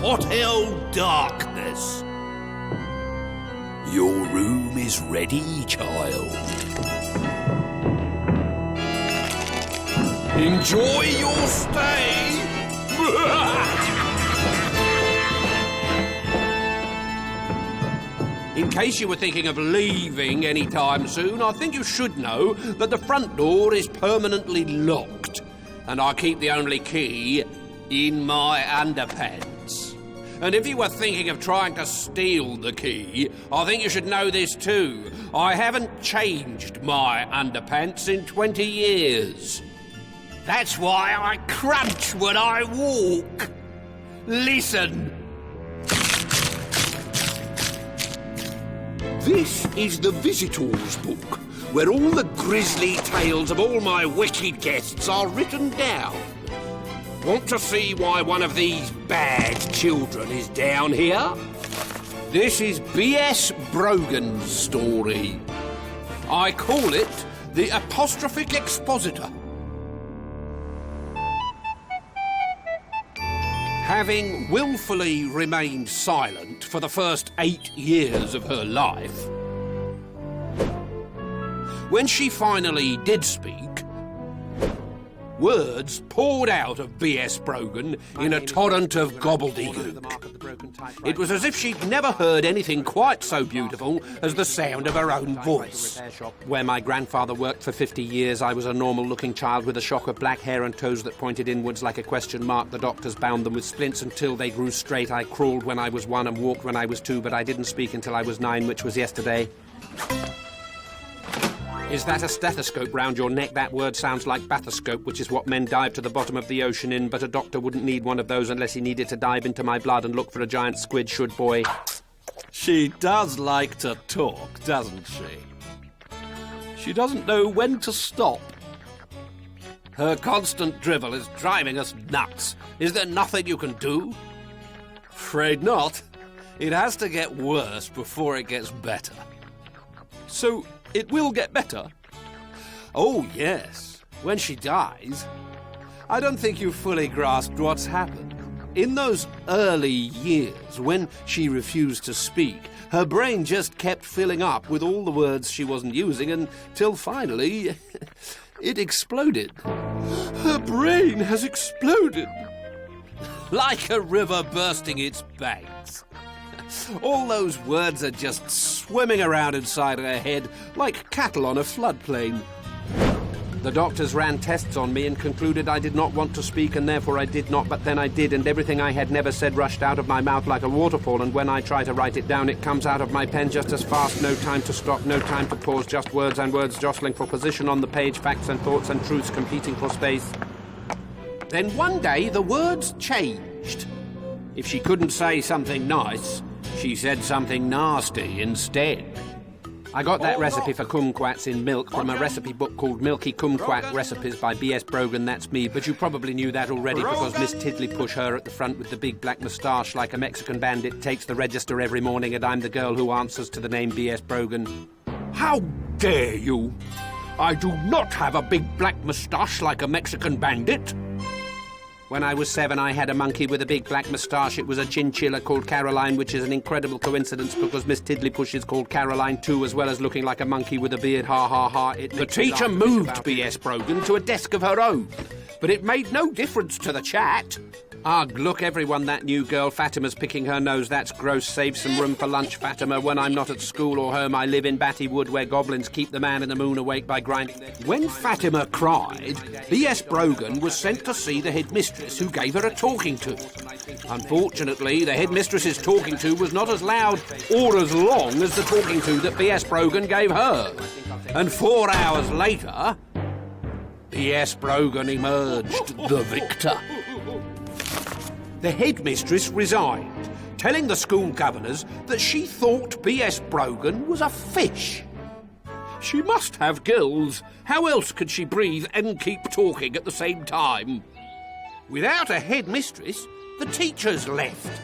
hot hell darkness. Your room is ready, child. Enjoy your stay. In case you were thinking of leaving anytime soon, I think you should know that the front door is permanently locked, and I keep the only key in my underpants. And if you were thinking of trying to steal the key, I think you should know this too. I haven't changed my underpants in 20 years. That's why I crunch when I walk. Listen. This is the Visitor's Book, where all the grisly tales of all my wicked guests are written down. Want to see why one of these bad children is down here? This is B.S. Brogan's story. I call it the Apostrophic Expositor. Having willfully remained silent for the first 8 years of her life, when she finally did speak, words poured out of B.S. Brogan in a torrent of gobbledygook. It was as if she'd never heard anything quite so beautiful as the sound of her own voice. Where my grandfather worked for 50 years, I was a normal-looking child with a shock of black hair and toes that pointed inwards like a question mark. The doctors bound them with splints until they grew straight. I crawled when I was 1 and walked when I was 2, but I didn't speak until I was 9, which was yesterday. Is that a stethoscope round your neck? That word sounds like bathoscope, which is what men dive to the bottom of the ocean in, but a doctor wouldn't need one of those unless he needed to dive into my blood and look for a giant squid, should boy. She does like to talk, doesn't she? She doesn't know when to stop. Her constant drivel is driving us nuts. Is there nothing you can do? Afraid not. It has to get worse before it gets better. So, it will get better? Oh, yes. When she dies. I don't think you fully grasped what's happened. In those early years, when she refused to speak, her brain just kept filling up with all the words she wasn't using until finally it exploded. Her brain has exploded. Like a river bursting its banks. All those words are just swimming around inside her head like cattle on a floodplain. The doctors ran tests on me and concluded I did not want to speak, and therefore I did not, but then I did, and everything I had never said rushed out of my mouth like a waterfall, and when I try to write it down, it comes out of my pen just as fast. No time to stop, no time to pause, just words and words jostling for position on the page, facts and thoughts and truths competing for space. Then one day the words changed. If she couldn't say something nice, she said something nasty instead. I got that recipe for kumquats in milk from a recipe book called Milky Kumquat Recipes by B.S. Brogan, that's me, but you probably knew that already because Miss Tiddlypush, her at the front with the big black moustache like a Mexican bandit, takes the register every morning, and I'm the girl who answers to the name B.S. Brogan. How dare you? I do not have a big black moustache like a Mexican bandit. When I was 7, I had a monkey with a big black moustache. It was a chinchilla called Caroline, which is an incredible coincidence because Miss Tiddlypush is called Caroline too, as well as looking like a monkey with a beard. Ha ha ha. The teacher moved B.S. Brogan to a desk of her own, but it made no difference to the chat. Ugh, look, everyone, that new girl. Fatima's picking her nose. That's gross. Save some room for lunch, Fatima. When I'm not at school or home, I live in Batty Wood, where goblins keep the man in the moon awake by grinding their... When Fatima cried, B.S. Brogan was sent to see the headmistress, who gave her a talking to. Unfortunately, the headmistress's talking to was not as loud or as long as the talking to that B.S. Brogan gave her. And 4 hours later, B.S. Brogan emerged the victor. The headmistress resigned, telling the school governors that she thought B.S. Brogan was a fish. She must have gills. How else could she breathe and keep talking at the same time? Without a headmistress, the teachers left.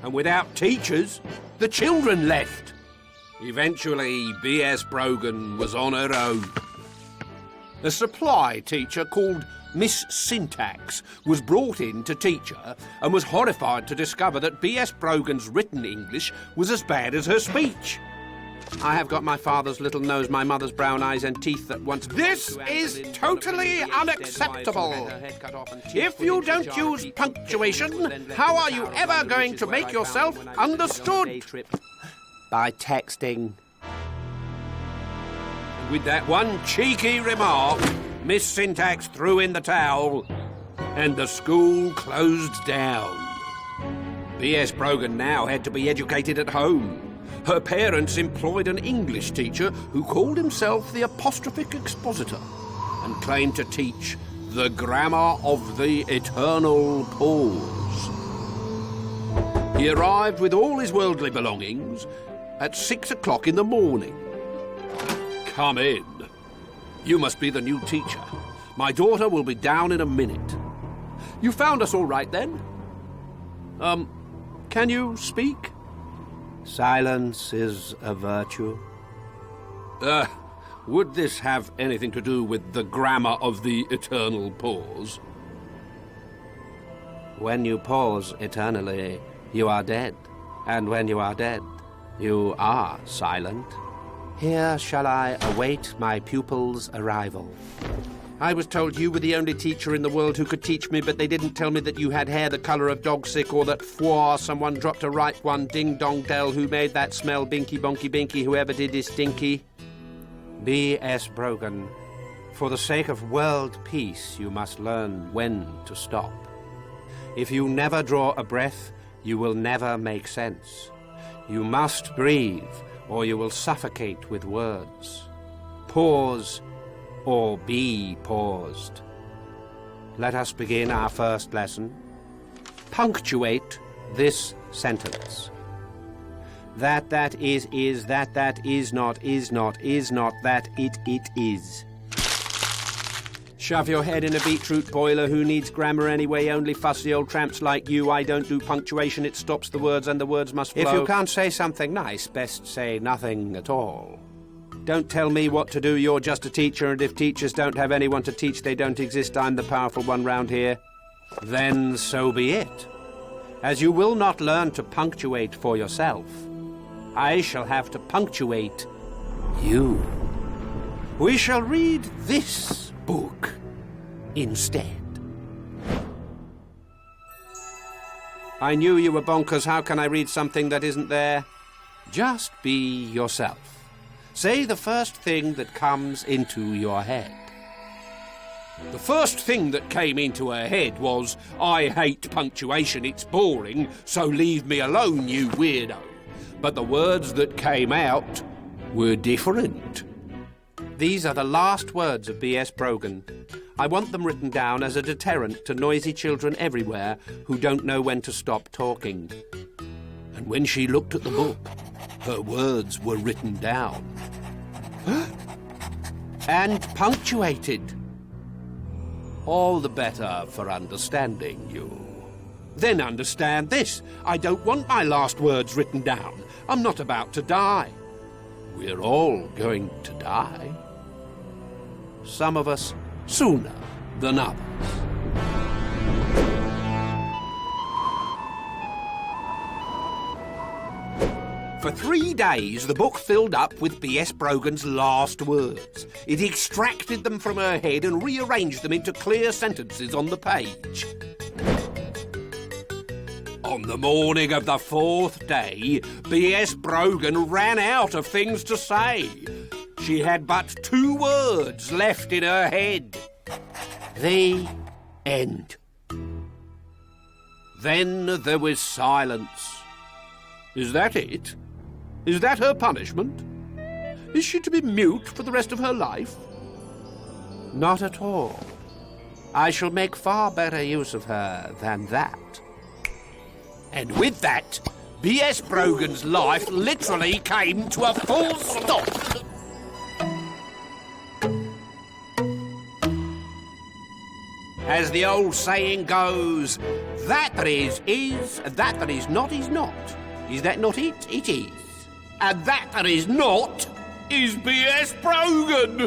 And without teachers, the children left. Eventually, B.S. Brogan was on her own. A supply teacher called Miss Syntax was brought in to teach her and was horrified to discover that B.S. Brogan's written English was as bad as her speech. I have got my father's little nose, my mother's brown eyes and teeth that once... This is totally unacceptable. If you don't use punctuation, how are you ever going to make yourself understood? By texting. With that one cheeky remark, Miss Syntax threw in the towel and the school closed down. B.S. Brogan now had to be educated at home. Her parents employed an English teacher who called himself the Apostrophic Expositor and claimed to teach the grammar of the eternal pause. He arrived with all his worldly belongings at 6 o'clock in the morning. Come in. You must be the new teacher. My daughter will be down in a minute. You found us all right then? Can you speak? Silence is a virtue. Would this have anything to do with the grammar of the eternal pause? When you pause eternally, you are dead. And when you are dead, you are silent. Here shall I await my pupil's arrival. I was told you were the only teacher in the world who could teach me, but they didn't tell me that you had hair the colour of dog sick, or that someone dropped a ripe one, ding-dong-dell, who made that smell, binky-bonky-binky, whoever did is stinky. B.S. Brogan, for the sake of world peace, you must learn when to stop. If you never draw a breath, you will never make sense. You must breathe, or you will suffocate with words. Pause, or be paused. Let us begin our first lesson. Punctuate this sentence. That is, that is not, that it is. Shove your head in a beetroot boiler. Who needs grammar anyway? Only fussy old tramps like you. I don't do punctuation. It stops the words and the words must flow. If you can't say something nice, best say nothing at all. Don't tell me what to do. You're just a teacher, and if teachers don't have anyone to teach, they don't exist. I'm the powerful one round here. Then so be it. As you will not learn to punctuate for yourself, I shall have to punctuate you. We shall read this book instead. I knew you were bonkers. How can I read something that isn't there? Just be yourself. Say the first thing that comes into your head. The first thing that came into her head was, I hate punctuation, it's boring, so leave me alone, you weirdo. But the words that came out were different. These are the last words of B.S. Brogan. I want them written down as a deterrent to noisy children everywhere who don't know when to stop talking. And when she looked at the book, her words were written down. And punctuated. All the better for understanding you. Then understand this. I don't want my last words written down. I'm not about to die. We're all going to die. Some of us sooner than others. For 3 days, the book filled up with B.S. Brogan's last words. It extracted them from her head and rearranged them into clear sentences on the page. On the morning of the 4th day, B.S. Brogan ran out of things to say. She had but 2 words left in her head. The end. Then there was silence. Is that it? Is that her punishment? Is she to be mute for the rest of her life? Not at all. I shall make far better use of her than that. And with that, B.S. Brogan's life literally came to a full stop. As the old saying goes, that that is, that that is not, is not. Is that not it? It is. And that that is not is B.S. Brogan.